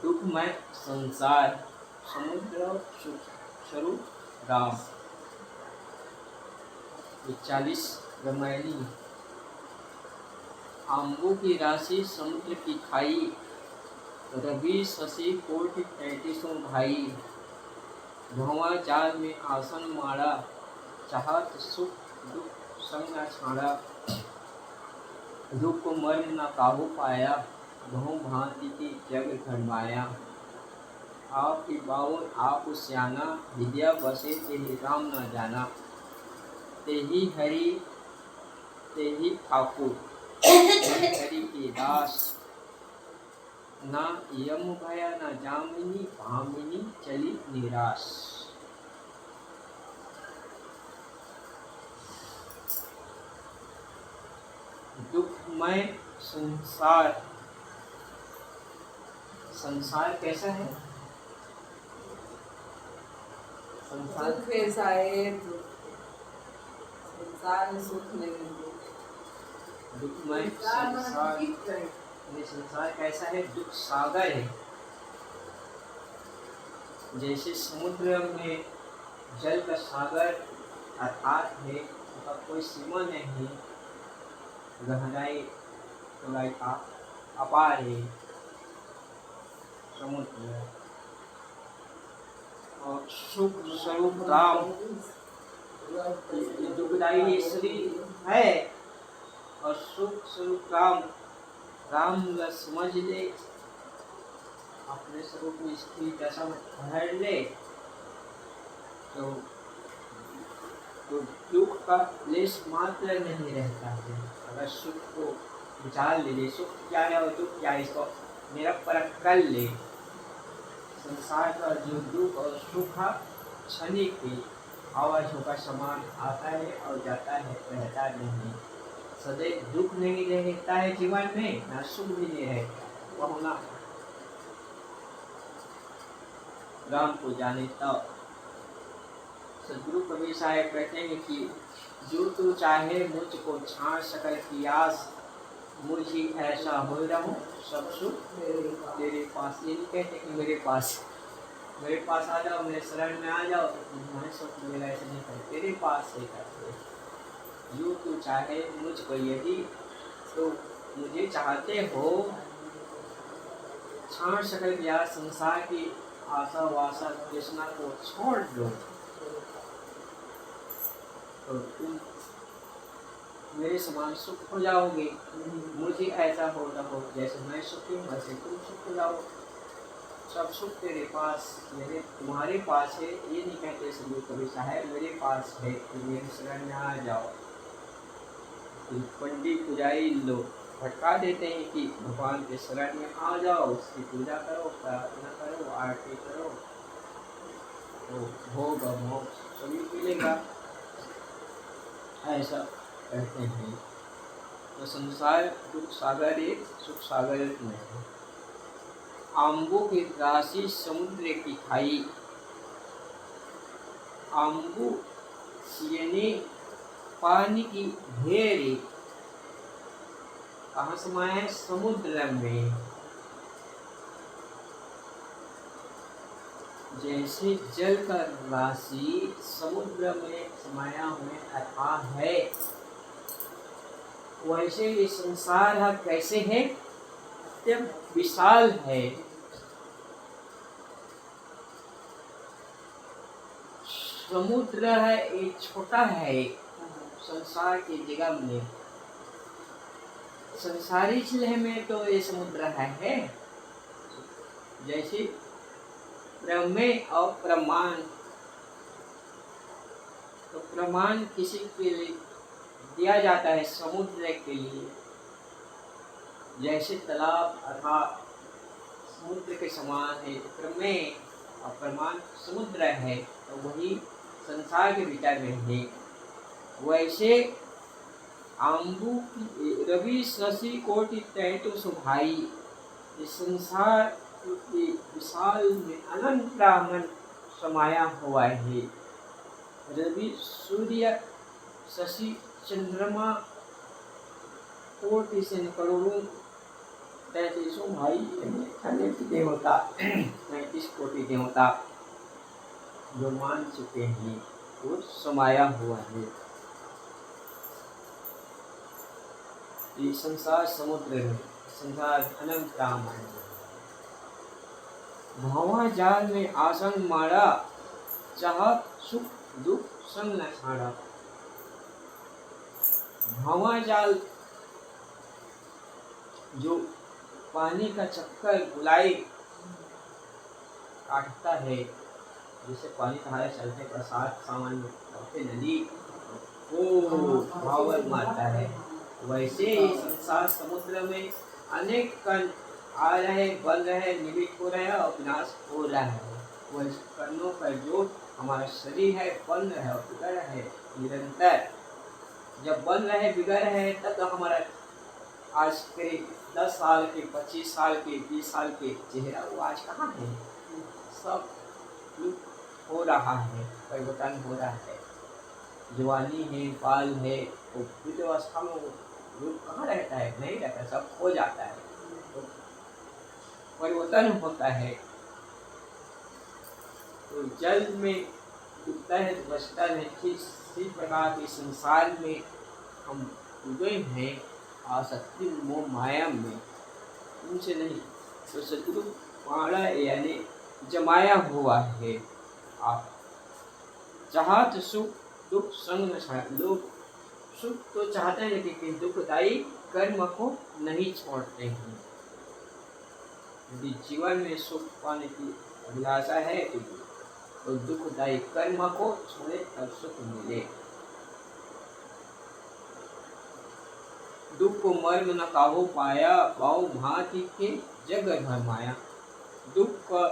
दुखमय संसार समुद्र सुख स्वरूप राम। 41 रामायणी। आम्बों की राशि समुद्र की खाई, रवि शशि कोटि 33 भाई। भंवर जाल में आसन माड़ा, चाहत सुख दुख संग न छाड़ा। दुख को मर्म न काहू पाया, बहु भांति की जग धर्माया। आप ही बावन आप श्याना, विद्या बसे तेहि राम न जाना। तेहि हरि तेहि ठाकुर, हरि के दास। ना यम भया न जामिनी, भामिनी चली निराश। दुखमय संसार। संसार कैसा है? संसार दुख ऐसा है, संसार में सुख नहीं है। दुखमय संसार। ये संसार कैसा है? दुख सागर है। जैसे समुद्र में जल का सागर अर्थात है, उसका कोई सीमा नहीं, गहराई चौड़ाई का अपार है समुद्र। और सुख स्वरूप राम, दुखदाई शरीर है और सुख स्वरूप राम। राम समझ ले, अपने स्वरूप में स्थिति दशा में ठहर ले तो दुख का लेश मात्र नहीं रहता है। अगर सुख को विचार ले, सुख क्या है और दुख क्या है, इसको मेरा परख कर ले। संसार का जो दुख और सुख क्षणिक के आवाज़ों का समान आता है और जाता है, रहता नहीं। सदैव दुख नहीं रहता है जीवन में, ना सुख भी नहीं रहता। वह होना राम को जाने तब। सदगुरु कबीर साहब कहते हैं कि जो तू चाहे मुझको छाड़ सकल की आस, मुझे ऐसा हो रहूं सब सुख तेरे पास। ये नहीं कहते कि मेरे पास आ जाओ, मेरे शरण में आ जाओ तो तुम्हारे सुख मिलेगा, ऐसे नहीं कहते। तेरे पास है करते। जो तू चाहे मुझको, यदि तो मुझे चाहते हो, छाड़ सकल की आस, संसार की आशा वासा तृष्णा को छोड़ दो तो तुम मेरे समान सुख हो जाओगे। मुझे ऐसा हो रहो जैसे मैं सुखी हूँ, वैसे तुम सुख हो जाओ। सब सुख तेरे पास, मेरे तुम्हारे पास है। ये नहीं कहते सदगुरु कबीर साहब मेरे पास है, तो मेरे शरण में आ जाओ। पंडित पुजारी लोग भटका देते हैं कि भगवान के शरण में आ जाओ, उसकी पूजा करो, प्रार्थना करो, आरती करो तो भोग मोक्ष सभी मिलेगा, ऐसा कहते हैं। तो संसार दुख सागर एक, सुख सागर एक नहीं। आम्बों की राशि समुद्र की खाई। आम्बू यानी पानी की ढेर कहाँ समाया है? समुद्र में। जैसे जल का राशि समुद्र में समाया हुआ अथाह है, वैसे ये संसार कैसे है? अत्यंत विशाल है। समुद्र है एक छोटा है संसार की जगह में। संसारी चीज़ में तो ये समुद्र है। जैसे प्रमेय और प्रमाण, तो प्रमाण किसी के लिए दिया जाता है समुद्र के लिए। जैसे तालाब अर्थात समुद्र के समान है, प्रमेय और प्रमाण समुद्र है, तो वही संसार के भीतर में है। वैसे आम्बू रवि शशि कोटि 33 भाई, इस संसार के विशाल में अनंत ब्राह्मण समाया हुआ है। रवि सूर्य, शशि चंद्रमा, कोटि से करोड़ों 33 भाई अनेक देवता 33 कोटि देवता जो मान चुके हैं वो समाया हुआ है। ये संसार समुद्र में संसार अनंत राम है। भंवर जाल में आसन मारा, चाहत सुख दुख संग न छाड़ा। भंवर जाल जो पानी का चक्कर बुलाई काटता है, जैसे पानी धारा चलते प्रसाद सामान्य नदी वो भावर मारता है, वैसे ही संसार समुद्र में अनेक कण आ रहे, बन रहे, निमित्त हो रहे और विनाश हो रहा है। वह कर्णों का जो हमारा शरीर है बन रहा है और बिगड़ रहा है निरंतर। जब बन रहे बिगड़ रहे तब तो हमारा आज करीब 10 साल के 25 साल के 20 साल के चेहरा वो आज कहाँ है? सब हो रहा है, परिवर्तन हो रहा है। जवानी है, बाल है, वो वृद्धावस्था में रूप कहाँ रहता है? नहीं रहता, सब खो जाता है, तो परिवर्तन होता है। तो जल में डूबता है तो बचता नहीं। इसी प्रकार के संसार में हम डूबे हैं आसक्ति मोह माया में, उनसे नहीं तो शत्रु पाड़ा यानी जमाया हुआ है। आप चाहत सुख दुख संग न छाड़ा। लोग सुख तो चाहते हैं लेकिन दुखदायी कर्म को नहीं छोड़ते हैं। यदि जीवन में सुख पाने की अभिलाषा है तो दुखदायी कर्म को छोड़े तब सुख मिले। दुख को मर्म न काहू पाया, पाओ भांति के जग भरमाया। दुख का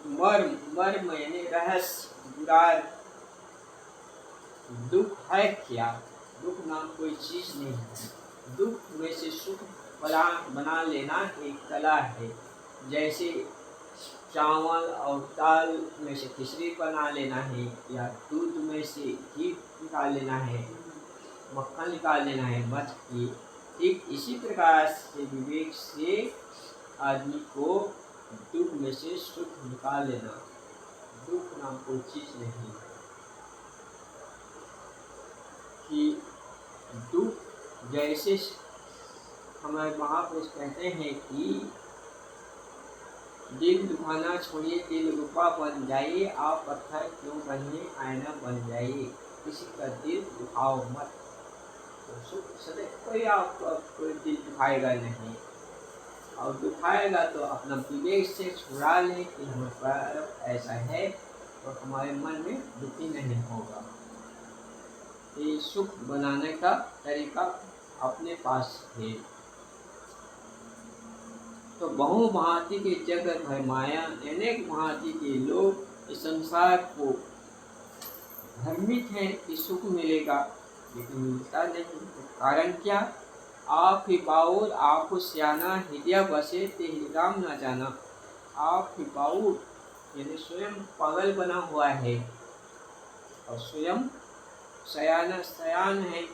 मर्म यानी रहस्य बुरार। दुख है क्या? दुख नाम कोई चीज नहीं है। दुख में से सुख बना लेना एक कला है। जैसे चावल और दाल में से खिचड़ी बना लेना है, या दूध में से घी निकाल लेना है, मक्खन निकाल लेना है मछली। ठीक इसी प्रकार से विवेक से आदमी को दुख में से सुख निकाल लेना। दुख नाम कोई चीज नहीं कि दुख जैसे हमारे महापुरुष कहते हैं कि दिल दुखाना छोड़िए, दिल रूपा बन जाइए, आप पत्थर क्यों बनिए, आईना बन जाइए। किसी का दिल दुखाओ मत, तो सुख सदैव कोई आपको कोई दिल दुखाएगा नहीं, और दुखाएगा तो अपना विवेक से छुड़ा ले कि हमारा ऐसा है, तो हमारे मन में दुखी नहीं होगा। ये सुख बनाने का तरीका अपने पास है। तो बहु भांति के जगत भर माया, अनेक भांति के लोग इस संसार को भ्रमित हैं कि सुख मिलेगा, लेकिन मिलता नहीं। कारण क्या? आप ही बाउल आप सियाना, हृदय बसे ते राम न जाना। आप ही बाउल यानी स्वयं पागल बना हुआ है और स्वयं सयान है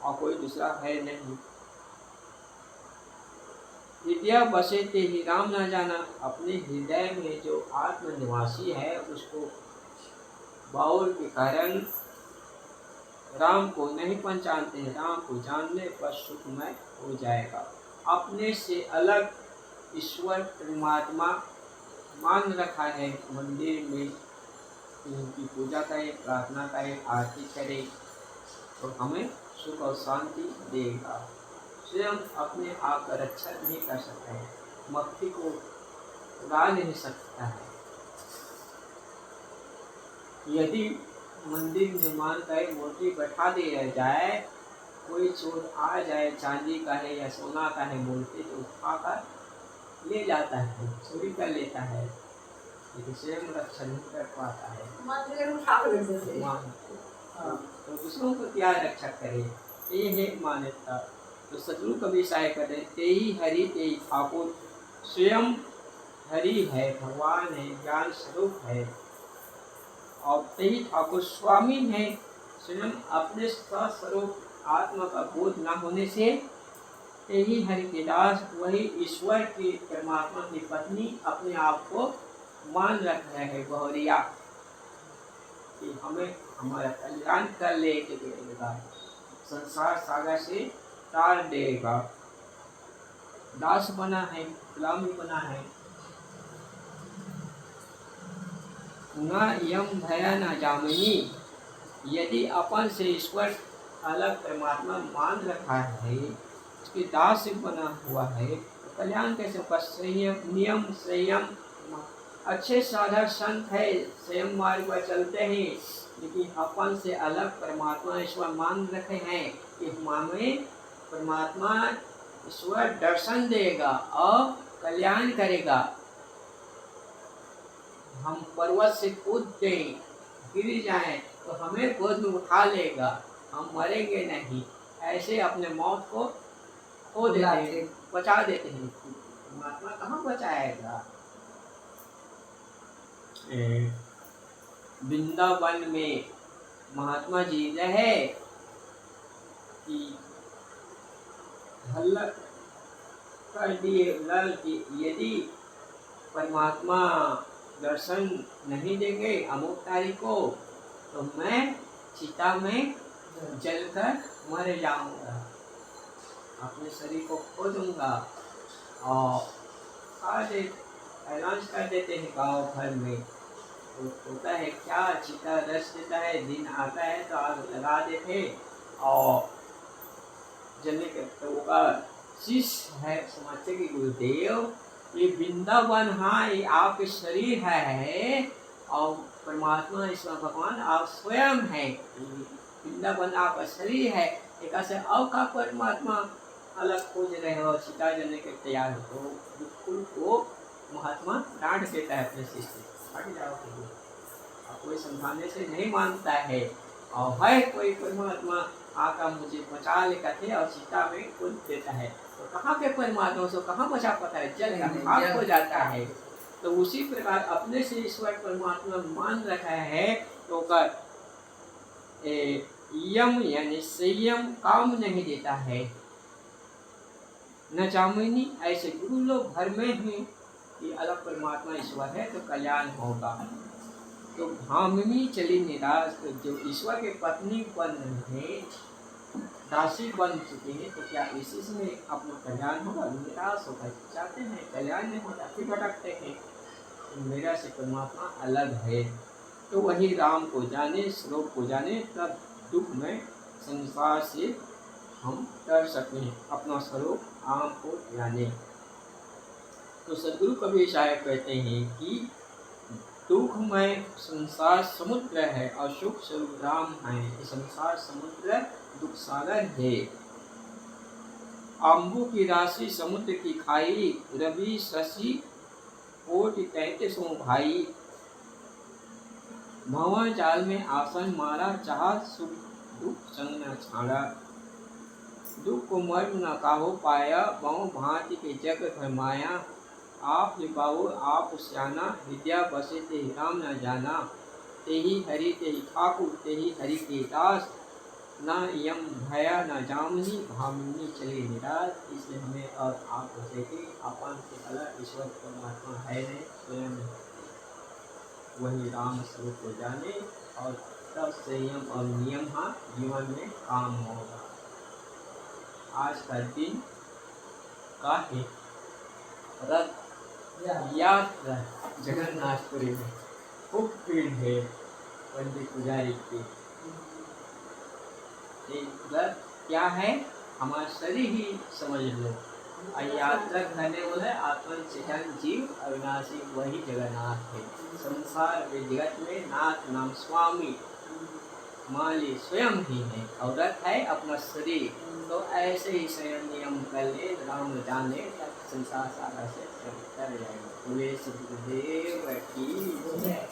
और कोई दूसरा है नहीं। हृदय बसे ते ही राम न जाना। अपने हृदय में जो आत्म निवासी है उसको बाउल के कारण राम को नहीं पहचानते हैं। राम को जानने पर सुखमय हो जाएगा। अपने से अलग ईश्वर परमात्मा मान रखा है। मंदिर में उनकी पूजा करें, प्रार्थना करें, आरती करें तो हमें सुख और शांति देगा। स्वयं अपने आप का रक्षा नहीं कर सकता है, मक्खी को उड़ा नहीं सकता है। यदि मंदिर निर्माण कर मूर्ति बैठा दिया जाए, कोई चोर आ जाए, चांदी का है या सोना का है मूर्ति, तो उठाकर ले जाता है, चोरी कर लेता है, लेकिन स्वयं रक्षा नहीं कर पाता है। तो दूसरों को क्या रक्षा करे, ये है मान्यता। तो शत्रु कभी सहाय करे, ते ही हरि ते ही ठाकुर। स्वयं हरि है, भगवान है, ज्ञान स्वरूप है, और ते ही ठाकुर स्वामी है। स्वयं अपने स्वस्वरूप आत्मा का बोध न होने से यही हरि के दास, वही ईश्वर की परमात्मा की पत्नी अपने आप को मान रख रहे हैं बहुरिया कि हमें हमारा कल्याण कर लेके देगा, संसार सागर से तार देगा। दास बना है, गुलाम भी बना है। न यम भया न जामिनी, यदि अपन से ईश्वर अलग परमात्मा मान रखा है, उसके दास से बना हुआ है, तो कल्याण कैसे होगा? संयम, नियम, संयम, अच्छे साधक संत है, संयम मार्ग पर चलते हैं, लेकिन अपन से अलग परमात्मा ईश्वर मान रखे हैं कि हमें परमात्मा ईश्वर दर्शन देगा और कल्याण करेगा। हम पर्वत से कूद दें, गिर जाएं, तो हमें गोद में उठा लेगा, हम मरेंगे नहीं। ऐसे अपने मौत को खो देते हैं, बचा देते हैं। परमात्मा कहाँ बचाएगा? वृंदावन में महात्मा जी रहे कि हल्ला कर दिए लाल की, यदि परमात्मा दर्शन नहीं देंगे अमुक तारीख को, तो मैं चिता में जलकर मर जाऊंगा, अपने शरीर को खो दूंगा। और ऐलान कर देते हैं गाँव भर में, तो होता है क्या, चिता रस देता है, दिन आता है तो आग लगा देते और जलने के। तो वो शिष्य है, समझते कि गुरुदेव ये वृंदावन, हाँ ये आपके शरीर है और परमात्मा ईश्वर भगवान आप स्वयं है। वृंदावन आपका शरीर है, एक ऐसे और का परमात्मा अलग खोज रहे हो, चिता जलने के तैयार हो। तो बिल्कुल वो महात्मा डांट देता है अपने शिष्य, हट जाओ, कोई समझाने से नहीं मानता है। और है कोई परमात्मा आका मुझे बचा लेकर थे और चिता में कूद देता है, तो कहाँ के परमात्मा से कहाँ बचा पाता है? जल का भाग हो जाता है। तो उसी प्रकार अपने से ईश्वर परमात्मा मान रखा है, तो कर यम यानी संयम काम नहीं देता है। न जामिनी, ऐसे गुरु लोग घर में ही कि अलग परमात्मा ईश्वर है तो कल्याण होगा। तो भामिनी चली निराश, तो जो ईश्वर के पत्नी बन रहे हैं, दासी बन चुके हैं, तो क्या इसी से अपना कल्याण होगा? निराश होगा, चाहते हैं कल्याण नहीं होता, फिर भटकते हैं। मेरा से परमात्मा अलग है। तो वही राम को जाने, श्लोक को जाने, तब दुख में संसार से हम कर सकें, अपना स्वरूप आम को जाने। तो सदगुरु कबीर साहब कहते हैं कि दुखमय संसार समुद्र है और सुख स्वरूप राम है। संसार समुद्र दुख सागर है। आंबू की राशि समुद्र की खाई, रवि शशि कोटि 33 भाई। भंवर जाल में आसन मारा, चाहा सुख दुख संग न छाड़ा। दुख को मर्म न काहो पाया, बहु भांति के जग भरमाया। आप लिपाओ आप श्याना, विद्या बसे ते राम न जाना। तेहि हरि तेहि ठाकुर, तेहि हरि के दास। न यम भया न जामिनी, भामिनी चले निराश। इसलिए हमें और आपको देखे अपन से अलग ईश्वर परमात्मा है नहीं, स्वयं वही राम स्वरूप को जाने, और तब संयम और नियम हाँ जीवन में काम होगा। आज का दिन का है रथ यात्रा जगन्नाथपुरी में खूब भीड़ है। पंडित पुजारी की रथ क्या है? हमारा शरीर ही समझ लो। और यात्रा करने वाले आत्मा चेतन जीव अविनाशी वही जगन्नाथ है। संसार में जगत में नाथ नाम स्वामी माली स्वयं ही है, और रथ है अपना शरीर। तो ऐसे ही स्वयं नियम कर ले, राम जाने, तब संसार सारा से कर जाएगा। बोले सुखदेव की जय।